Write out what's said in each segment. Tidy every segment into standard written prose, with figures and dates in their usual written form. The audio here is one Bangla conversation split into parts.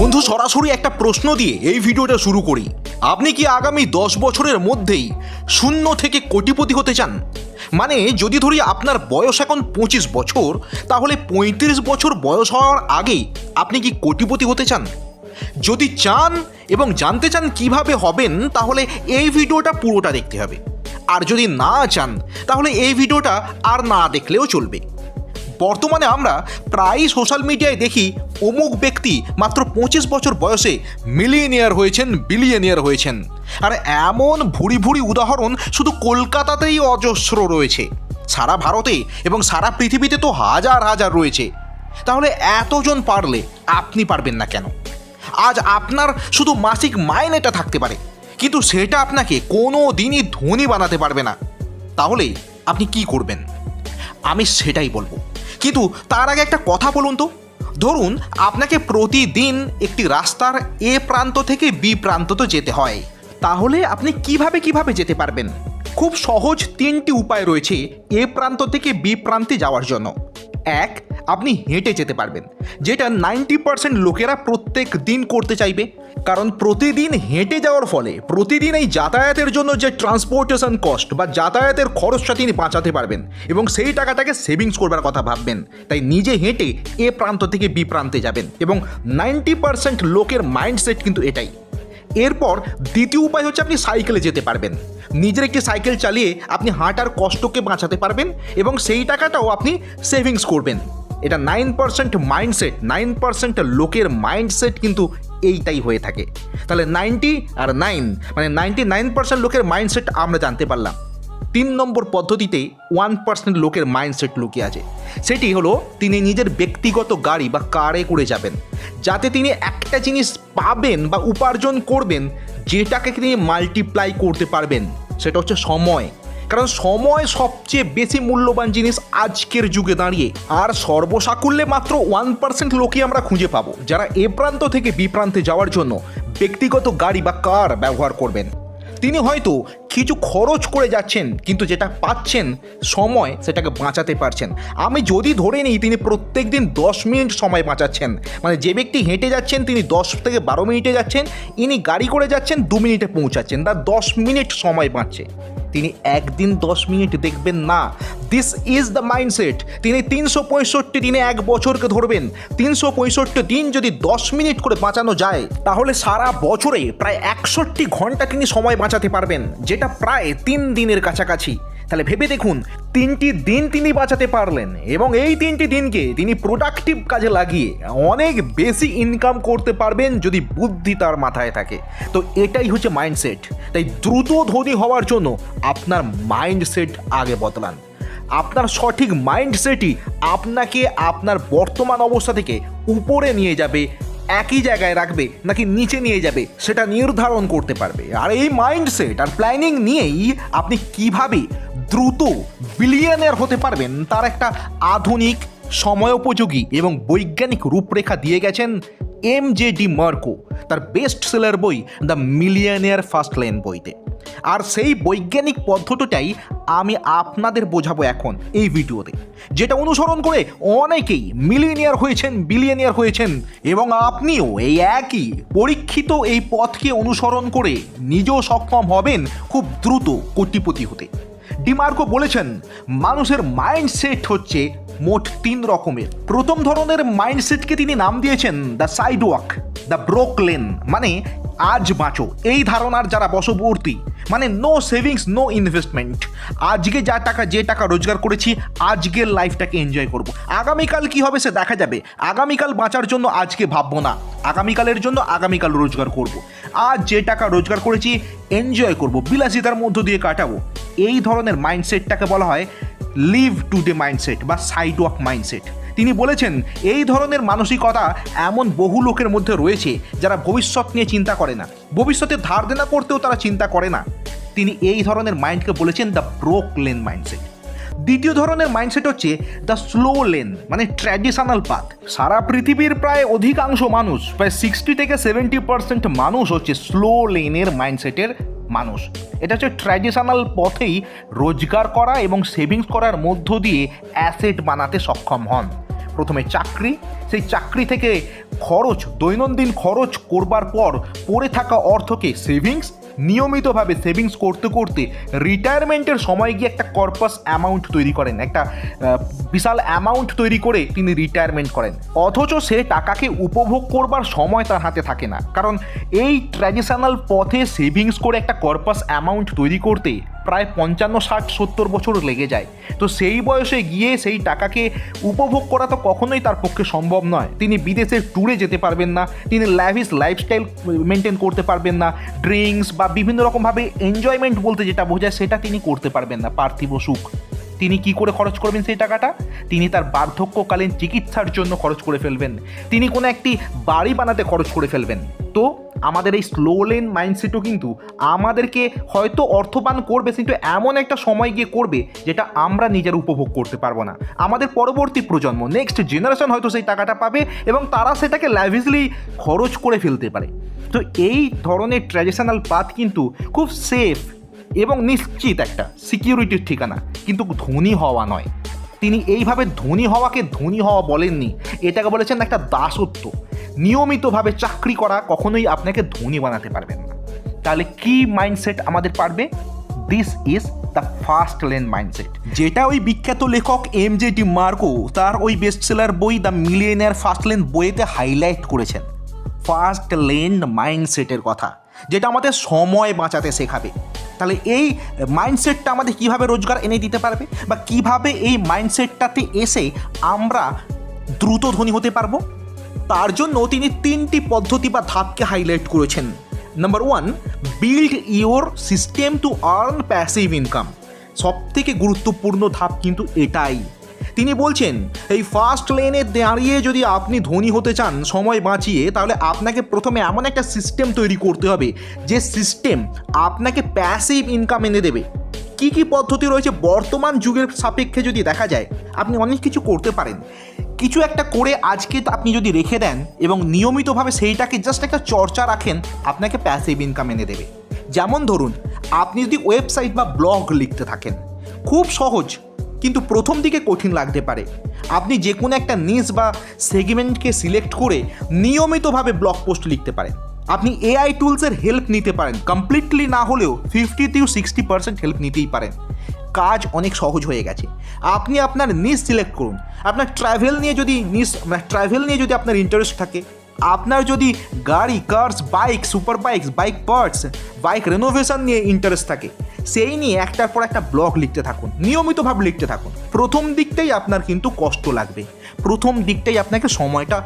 বন্ধু, সরাসরি একটা প্রশ্ন দিয়ে এই ভিডিওটা শুরু করি। আপনি কি আগামী 10 বছরের মধ্যেই শূন্য থেকে কোটিপতি হতে চান? মানে যদি ধরি আপনার বয়স এখন 25 বছর, তাহলে 35 বছর বয়স হওয়ার আগেই আপনি কি কোটিপতি হতে চান? যদি চান এবং জানতে চান কিভাবে হবেন, তাহলে এই ভিডিওটা পুরোটা দেখতে হবে। আর যদি না চান, তাহলে এই ভিডিওটা আর না দেখলেও চলবে। বর্তমানে আমরা প্রায়ই সোশ্যাল মিডিয়ায় দেখি অমুক ব্যক্তি মাত্র 25 বছর বয়সে মিলিয়নিয়ার হয়েছেন, বিলিয়নিয়ার হয়েছেন। আর এমন ভুরি ভুরি উদাহরণ শুধু কলকাতাতেই অজস্র রয়েছে। সারা ভারতে এবং সারা পৃথিবীতে তো হাজার হাজার রয়েছে। তাহলে এতজন পারলে আপনি পারবেন না কেন? আজ আপনার শুধু মাসিক মাইনেটা থাকতে পারে, কিন্তু সেটা আপনাকে কোনো দিনই ধনী বানাতে পারবে না। তাহলে আপনি কি করবেন? আমি সেটাই বলবো। কিন্তু তার আগে একটা কথা বলুন তো। ধরুন আপনাকে প্রতিদিন একটি রাস্তার এ প্রান্ত থেকে বি প্রান্ততে যেতে হয়, তাহলে আপনি কিভাবে যেতে পারবেন? খুব সহজ 3টি উপায় রয়েছে এ প্রান্ত থেকে বি প্রান্তে যাওয়ার জন্য। এক, আপনি হেঁটে যেতে পারবেন, যেটা 90% লোকেরা প্রত্যেক দিন করতে চাইবে। কারণ প্রতিদিন হেঁটে যাওয়ার ফলে প্রতিদিন এই যাতায়াতের জন্য যে ট্রান্সপোর্টেশন কস্ট বা যাতায়াতের খরচটা তিনি বাঁচাতে পারবেন এবং সেই টাকাটাকে সেভিংস করবার কথা ভাববেন। তাই নিজে হেঁটে এ প্রান্ত থেকে বি প্রান্তে যাবেন এবং 90% লোকের মাইন্ডসেট কিন্তু এটাই। এরপর দ্বিতীয় উপায় হচ্ছে আপনি সাইকেলে যেতে পারবেন। নিজের একটি সাইকেল চালিয়ে আপনি হাঁটার কষ্টকে বাঁচাতে পারবেন এবং সেই টাকাটাও আপনি সেভিংস করবেন। এটা 9% মাইন্ডসেট, 9% লোকের মাইন্ডসেট কিন্তু এইটাই হয়ে থাকে। তাহলে 90 আর 9 মানে 99% লোকের মাইন্ডসেট আমরা জানতে পারলাম। 3 নম্বর পদ্ধতিতে 1% লোকের মাইন্ডসেট লুকিয়ে আছে। সেটি হলো তিনি নিজের ব্যক্তিগত গাড়ি বা কারে করে যাবেন, যাতে তিনি একটা জিনিস পাবেন বা উপার্জন করবেন যেটাকে তিনি মাল্টিপ্লাই করতে পারবেন। সেটা হচ্ছে সময়। কারণ সময় সবচেয়ে বেশি মূল্যবান জিনিস আজকের যুগে দাঁড়িয়ে। আর সর্বসাকুল্যে মাত্র 1% লোকই আমরা খুঁজে পাবো যারা এ প্রান্ত থেকে বি প্রান্তে যাওয়ার জন্য ব্যক্তিগত গাড়ি বা কার ব্যবহার করবেন। তিনি হয়তো কিছু খরচ করে যাচ্ছেন, কিন্তু যেটা পাচ্ছেন সময়, সেটাকে বাঁচাতে পারছেন। আমি যদি ধরে নিই তিনি প্রত্যেক দিন 10 মিনিট সময় বাঁচাচ্ছেন, মানে যে ব্যক্তি হেঁটে যাচ্ছেন তিনি 10 থেকে 12 মিনিটে যাচ্ছেন, ইনি গাড়ি করে যাচ্ছেন 2 মিনিটে পৌঁছাচ্ছেন, তার 10 মিনিট সময় বাঁচছে। তিনি একদিন 10 মিনিট দেখবেন না। This is the mindset. তিনি 365 দিনে এক বছরকে ধরবেন। 365 দিন যদি 10 মিনিট করে বাঁচানো যায়, তাহলে সারা বছরে প্রায় 61 ঘন্টা তিনি সময় বাঁচাতে পারবেন, যেটা প্রায় 3 দিনের কাছাকাছি। তাহলে ভেবে দেখুন, 3টি দিন তিনি বাঁচাতে পারলেন এবং এই 3টি দিনকে তিনি প্রোডাক্টিভ কাজে লাগিয়ে অনেক বেশি ইনকাম করতে পারবেন যদি বুদ্ধি তার মাথায় থাকে। তো এটাই হচ্ছে মাইন্ডসেট। তাই দ্রুত ধনী হওয়ার জন্য আপনার মাইন্ডসেট আগে বদলান। আপনার সঠিক মাইন্ডসেটই আপনাকে আপনার বর্তমান অবস্থা থেকে উপরে নিয়ে যাবে, একই জায়গায় রাখবে নাকি নিচে নিয়ে যাবে সেটা নির্ধারণ করতে পারবে। আর এই মাইন্ডসেট আর প্ল্যানিং নিয়েই আপনি কিভাবে দ্রুত বিলিয়নিয়ার হতে পারবেন তার একটা আধুনিক, সময়োপযোগী এবং বৈজ্ঞানিক রূপরেখা দিয়ে গেছেন MJD মার্কো তার বেস্ট সেলার বই দ্য মিলিয়নিয়ার ফার্স্ট লেন বইতে। আর সেই বৈজ্ঞানিক পদ্ধতিটাই আমি আপনাদের বোঝাবো এখন এই ভিডিওতে, যেটা অনুসরণ করে অনেকেই মিলিয়নিয়ার হয়েছেন, বিলিয়নিয়ার হয়েছেন এবং আপনিও এই একই পরীক্ষিত এই পথকে অনুসরণ করে নিজেও সক্ষম হবেন খুব দ্রুত কোটিপতি হতে। ডিমার্কো বলেছেন মানুষের মাইন্ডসেট হচ্ছে মোট 3 রকমের। প্রথম ধরনের মাইন্ডসেটকে তিনি নাম দিয়েছেন দ্য সাইডওয়াক, দ্য ব্রোক লেন, মানে আজ বাঁচো এই ধারণার যারা বশবর্তী, মানে নো সেভিংস, নো ইনভেস্টমেন্ট। আজকে যে টাকা রোজগার করেছি, আজকের লাইফটাকে এনজয় করব। আগামীকাল কি হবে সে দেখা যাবে। আগামীকাল বাঁচার জন্য আজকে ভাববো না, আগামীকালের জন্য আগামীকাল রোজগার করব। আজ যে টাকা রোজগার করেছি এনজয় করব, বিলাসিতার মধ্য দিয়ে কাটাবো। এই ধরনের মাইন্ডসেটটাকে বলা হয় লিভ টুডে মাইন্ডসেট বা সাইডওয়াক মাইন্ডসেট। তিনি বলেছেন এই ধরনের মানসিকতা এমন বহু লোকের মধ্যে রয়েছে যারা ভবিষ্যৎ নিয়ে চিন্তা করে না, ভবিষ্যতে ধার দেনা করতেও তারা চিন্তা করে না। তিনি এই ধরনের মাইন্ডকে বলেছেন দ্য ব্রোক লেন মাইন্ডসেট। দ্বিতীয় ধরনের মাইন্ডসেট হচ্ছে দ্য স্লো লেন, মানে ট্র্যাডিশনাল পাথ। সারা পৃথিবীর প্রায় অধিকাংশ মানুষ, প্রায় 60 থেকে 70% মানুষ হচ্ছে স্লো লেনের মাইন্ডসেটের মানুষ। এটা হচ্ছে ট্র্যাডিশনাল পথেই রোজগার করা এবং সেভিংস করার মধ্য দিয়ে অ্যাসেট বানাতে সক্ষম হন। প্রথমে চাকরি, সেই চাকরি থেকে খরচ, দৈনন্দিন খরচ করবার পর পড়ে থাকা অর্থকে সেভিংস, নিয়মিতভাবে সেভিংস করতে করতে রিটায়ারমেন্টের সময় গিয়ে একটা কর্পাস অ্যামাউন্ট তৈরি করেন, একটা বিশাল অ্যামাউন্ট তৈরি করে তিনি রিটায়ারমেন্ট করেন। অথচ সে টাকাকে উপভোগ করবার সময় তার হাতে থাকে না, কারণ এই ট্র্যাডিশনাল পথে সেভিংস করে একটা কর্পাস অ্যামাউন্ট তৈরি করতে প্রায় 55, 60, 70 বছর লেগে যায়। তো সেই বয়সে গিয়ে সেই টাকাকে উপভোগ করা তো কখনোই তার পক্ষে সম্ভব নয়। তিনি বিদেশের ট্যুরে যেতে পারবেন না, তিনি ল্যাভিশ লাইফস্টাইল মেনটেন করতে পারবেন না, ড্রিঙ্কস বা বিভিন্ন রকমভাবে এনজয়মেন্ট বলতে যেটা বোঝায় সেটা তিনি করতে পারবেন না। পার্থিব সুখ তিনি কি করে খরচ করবেন সেই টাকাটা? তিনি তার বার্ধক্যকালীন চিকিৎসার জন্য খরচ করে ফেলবেন, তিনি কোনো একটি বাড়ি বানাতে খরচ করে ফেলবেন। তো আমাদের এই স্লো লেন মাইন্ডসেটও কিন্তু আমাদেরকে হয়তো অর্থবান করবে, কিন্তু এমন একটা সময় গিয়ে করবে যেটা আমরা নিজের উপভোগ করতে পারবো না। আমাদের পরবর্তী প্রজন্ম, নেক্সট জেনারেশন হয়তো সেই টাকাটা পাবে এবং তারা সেটাকে ল্যাভিশলি খরচ করে ফেলতে পারে। তো এই ধরনের ট্র্যাডিশনাল পাথ কিন্তু খুব সেফ এবং নিশ্চিত একটা সিকিউরিটির ঠিকানা, কিন্তু ধনী হওয়া নয়। তিনি এইভাবে ধনী হওয়াকে ধনী হওয়া বলেননি, এটাকে বলেছেন একটা দাসত্ব। নিয়মিতভাবে চাকরি করা কখনোই আপনাকে ধনী বানাতে পারবেন না। তাহলে কি মাইন্ডসেট আমাদের পারবে? This is the first lane mindset, যেটা ওই বিখ্যাত লেখক MJ ডিমার্কো তার ওই বেস্টসেলার বই দ্য মিলিয়নিয়ার ফার্স্ট লেন বইতে হাইলাইট করেছেন। ফার্স্ট লেন মাইন্ডসেটের কথা, যেটা আমাদের সময় বাঁচাতে শেখাবে। তাহলে এই মাইন্ডসেটটা আমাদের কীভাবে রোজগার এনে দিতে পারবে, বা কিভাবে এই মাইন্ডসেটটাতে এসে আমরা দ্রুত ধনী হতে পারবো, তার জন্য তিনি 3টি পদ্ধতি বা ধাপকে হাইলাইট করেছেন। Number 1, build your system to earn passive income. সবথেকে গুরুত্বপূর্ণ ধাপ কিন্তু এটাই। তিনি বলছেন এই ফার্স্ট লেনে দাঁড়িয়ে যদি আপনি ধনী হতে চান সময় বাঁচিয়ে, তাহলে আপনাকে প্রথমে এমন একটা সিস্টেম তৈরি করতে হবে যে সিস্টেম আপনাকে প্যাসিভ ইনকাম এনে দেবে। কি কি পদ্ধতি রয়েছে বর্তমান যুগের সাপেক্ষে যদি দেখা যায়, আপনি অনেক কিছু করতে পারেন। কিছু একটা করে আজকে আপনি যদি রেখে দেন এবং নিয়মিতভাবে সেইটাকে জাস্ট একটা চর্চা রাখেন, আপনাকে প্যাসিভ ইনকাম এনে দেবে। যেমন ধরুন, আপনি যদি ওয়েবসাইট বা ব্লগ লিখতে থাকেন, খুব সহজ কিন্তু প্রথম দিকে কঠিন লাগতে পারে। আপনি যে কোনো একটা নিশ বা সেগমেন্টকে সিলেক্ট করে নিয়মিতভাবে ব্লগ পোস্ট লিখতে পারেন। আপনি AI টুলসের হেল্প নিতে পারেন, কমপ্লিটলি না হলেও 50 থেকে 60% হেল্প নিতেই পারেন। কাজ অনেক সহজ হয়ে গেছে। আপনি আপনার নিশ সিলেক্ট করুন। আপনার ট্রাভেল নিয়ে যদি আপনার ইন্টারেস্ট থাকে, আপনার যদি গাড়ি, cars, bike, super bikes, bike parts, bike renovation নিয়ে ইন্টারেস্ট থাকে, সেই নিয়ে একটার পর একটা ব্লগ লিখতে থাকুন, নিয়মিতভাবে লিখতে থাকুন। প্রথম দিকটাই আপনার কিন্তু কষ্ট লাগবে, প্রথম দিকটাই আপনাকে সময়টা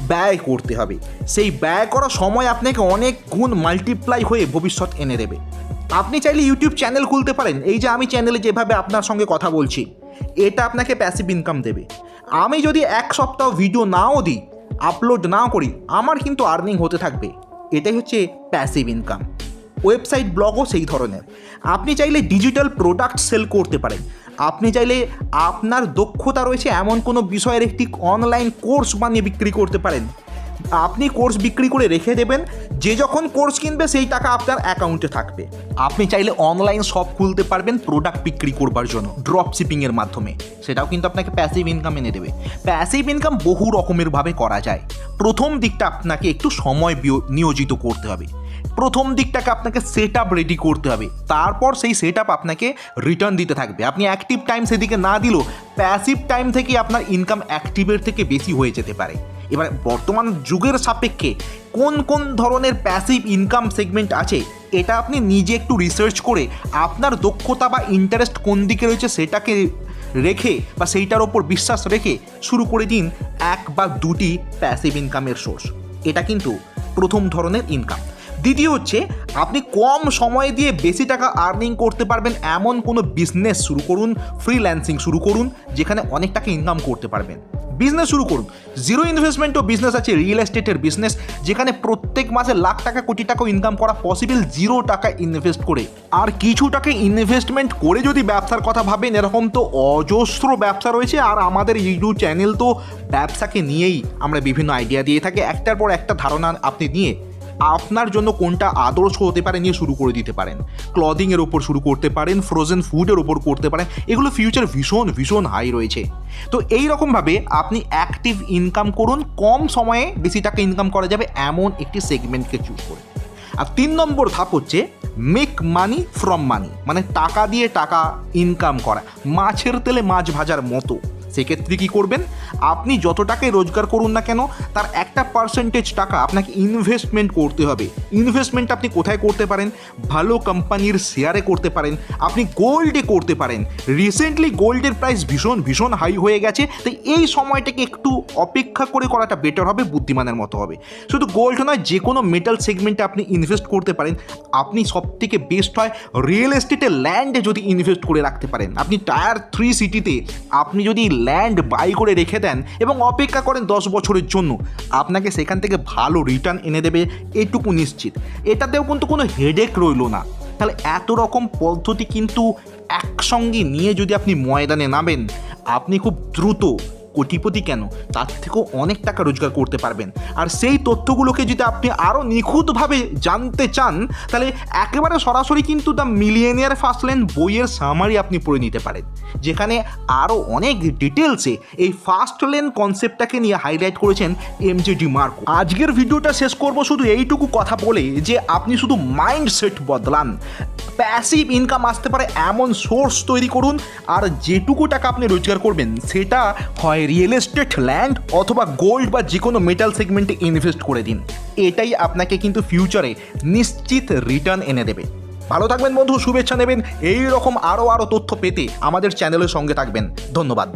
ব্যয় করতে হবে। সেই ব্যয় করা সময় আপনাকে অনেক গুণ মাল্টিপ্লাই হয়ে ভবিষ্যৎ এনে দেবে। আপনি চাইলে ইউটিউব চ্যানেল খুলতে পারেন। এই যে আমি চ্যানেলে যেভাবে আপনার সঙ্গে কথা বলছি, এটা আপনাকে প্যাসিভ ইনকাম দেবে। আমি যদি 1 সপ্তাহ ভিডিও নাও দিই, আপলোড নাও করি, আমার কিন্তু আর্নিং হতে থাকবে। এটাই হচ্ছে প্যাসিভ ইনকাম। ওয়েবসাইট ব্লগও সেই ধরনের। আপনি চাইলে ডিজিটাল প্রোডাক্ট সেল করতে পারেন। আপনি চাইলে আপনার দক্ষতা রয়েছে এমন কোনো বিষয়ের একটি অনলাইন কোর্স বানিয়ে বিক্রি করতে পারেন। আপনি কোর্স বিক্রি করে রেখে দেবেন, যে যখন কোর্স কিনবে সেই টাকা আপনার অ্যাকাউন্টে থাকবে। আপনি চাইলে অনলাইন শপ খুলতে পারবেন প্রোডাক্ট বিক্রি করবার জন্য ড্রপ শিপিংয়ের মাধ্যমে, সেটাও কিন্তু আপনাকে প্যাসিভ ইনকাম এনে দেবে। প্যাসিভ ইনকাম বহু রকমের ভাবে করা যায়। প্রথম দিকটা আপনাকে একটু সময় নিয়োজিত করতে হবে। প্রথম দিকটাকে আপনাকে সেট আপ রেডি করতে হবে, তারপর সেই সেট আপ আপনাকে রিটার্ন দিতে থাকবে। আপনি অ্যাক্টিভ টাইম সেদিকে না দিলেও প্যাসিভ টাইম থেকে আপনার ইনকাম অ্যাক্টিভের থেকে বেশি হয়ে যেতে পারে। এবার বর্তমান যুগের সাপেক্ষে কোন কোন ধরনের প্যাসিভ ইনকাম সেগমেন্ট আছে, এটা আপনি নিজে একটু রিসার্চ করে আপনার দক্ষতা বা ইন্টারেস্ট কোন দিকে রয়েছে সেটাকে রেখে বা সেইটার ওপর বিশ্বাস রেখে শুরু করে দিন 1 বা 2টি প্যাসিভ ইনকামের সোর্স। এটা কিন্তু প্রথম ধরনের ইনকাম। দ্বিতীয় হচ্ছে, আপনি কম সময় দিয়ে বেশি টাকা আর্নিং করতে পারবেন এমন কোনো বিজনেস শুরু করুন, ফ্রিল্যান্সিং শুরু করুন, যেখানে অনেক টাকা ইনকাম করতে পারবেন। বিজনেস শুরু করুন। জিরো ইনভেস্টমেন্টও বিজনেস আছে, রিয়েল এস্টেটের বিজনেস, যেখানে প্রত্যেক মাসে লাখ টাকা, কোটি টাকাও ইনকাম করা পসিবল 0 টাকা ইনভেস্ট করে। আর কিছু টাকা ইনভেস্টমেন্ট করে যদি ব্যবসার কথা ভাবেন, এরকম তো অজস্র ব্যবসা রয়েছে। আর আমাদের ইউটিউব চ্যানেল তো ব্যবসাকে নিয়েই আমরা বিভিন্ন আইডিয়া দিয়ে থাকি। একটার পর একটা ধারণা আপনি নিয়ে আপনার জন্য কোনটা আদর্শ হতে পারে নিয়ে শুরু করে দিতে পারেন। ক্লদিংয়ের ওপর শুরু করতে পারেন, ফ্রোজেন ফুডের ওপর করতে পারেন, এগুলো ফিউচার ভীষণ ভীষণ হাই রয়েছে। তো এই রকমভাবে আপনি অ্যাক্টিভ ইনকাম করুন, কম সময়ে বেশি টাকা ইনকাম করা যাবে এমন একটি সেগমেন্টকে চুজ করে। আর 3 নম্বর ধাপ হচ্ছে মেক মানি ফ্রম মানি, মানে টাকা দিয়ে টাকা ইনকাম করা, মাছের তেলে মাছ ভাজার মতো। সেক্ষেত্রে কী করবেন, আপনি যত টাকায় রোজগার করুন না কেন তার একটা পার্সেন্টেজ টাকা আপনাকে ইনভেস্টমেন্ট করতে হবে। ইনভেস্টমেন্ট আপনি কোথায় করতে পারেন? ভালো কোম্পানির শেয়ারে করতে পারেন, আপনি গোল্ডে করতে পারেন। রিসেন্টলি গোল্ডের প্রাইস ভীষণ ভীষণ হাই হয়ে গেছে, তাই এই সময়টাকে একটু অপেক্ষা করে করাটা বেটার হবে, বুদ্ধিমানের মতো হবে। শুধু গোল্ড নয়, যে কোনো মেটাল সেগমেন্টে আপনি ইনভেস্ট করতে পারেন। আপনি সবথেকে বেস্ট হয় রিয়েল এস্টেটে, ল্যান্ডে যদি ইনভেস্ট করে রাখতে পারেন। আপনি টায়ার 3 সিটিতে আপনি যদি ল্যান্ড বাই করে রেখে দেন এবং অপেক্ষা করেন 10 বছরের জন্য, আপনাকে সেখান থেকে ভালো রিটার্ন এনে দেবে, এটুকু নিশ্চিত। এটাতেও কিন্তু কোনো হেডেক রইল না। তাহলে এত রকম পদ্ধতি কিন্তু একসঙ্গে নিয়ে যদি আপনি ময়দানে নামেন, আপনি খুব দ্রুত কোটিপতি কেন, তার থেকেও অনেক টাকা রোজগার করতে পারবেন। আর সেই তথ্যগুলোকে যদি আপনি আরও নিখুঁতভাবে জানতে চান, তাহলে একেবারে সরাসরি কিন্তু দ্য মিলিয়নিয়ার ফার্স্ট লেন বইয়ের সামারি আপনি পড়ে নিতে পারেন, যেখানে আরও অনেক ডিটেলসে এই ফার্স্ট লেন কনসেপ্টটাকে নিয়ে হাইলাইট করেছেন এমজে ডিমার্কো। আজকের ভিডিওটা শেষ করব শুধু এইটুকু কথা বলে যে আপনি শুধু মাইন্ডসেট বদলান, প্যাসিভ ইনকাম আসতে পারে এমন সোর্স তৈরি করুন, আর যেটুকু টাকা আপনি রোজগার করবেন সেটা হয় রিয়েল এস্টেট, ল্যান্ড অথবা গোল্ড বা যে কোনো মেটাল সেগমেন্টে ইনভেস্ট করে দিন। এটাই আপনাকে কিন্তু ফিউচারে নিশ্চিত রিটার্ন এনে দেবে। ভালো থাকবেন বন্ধু, শুভেচ্ছা নেবেন। এই রকম আরও তথ্য পেতে আমাদের চ্যানেলের সঙ্গে থাকবেন। ধন্যবাদ।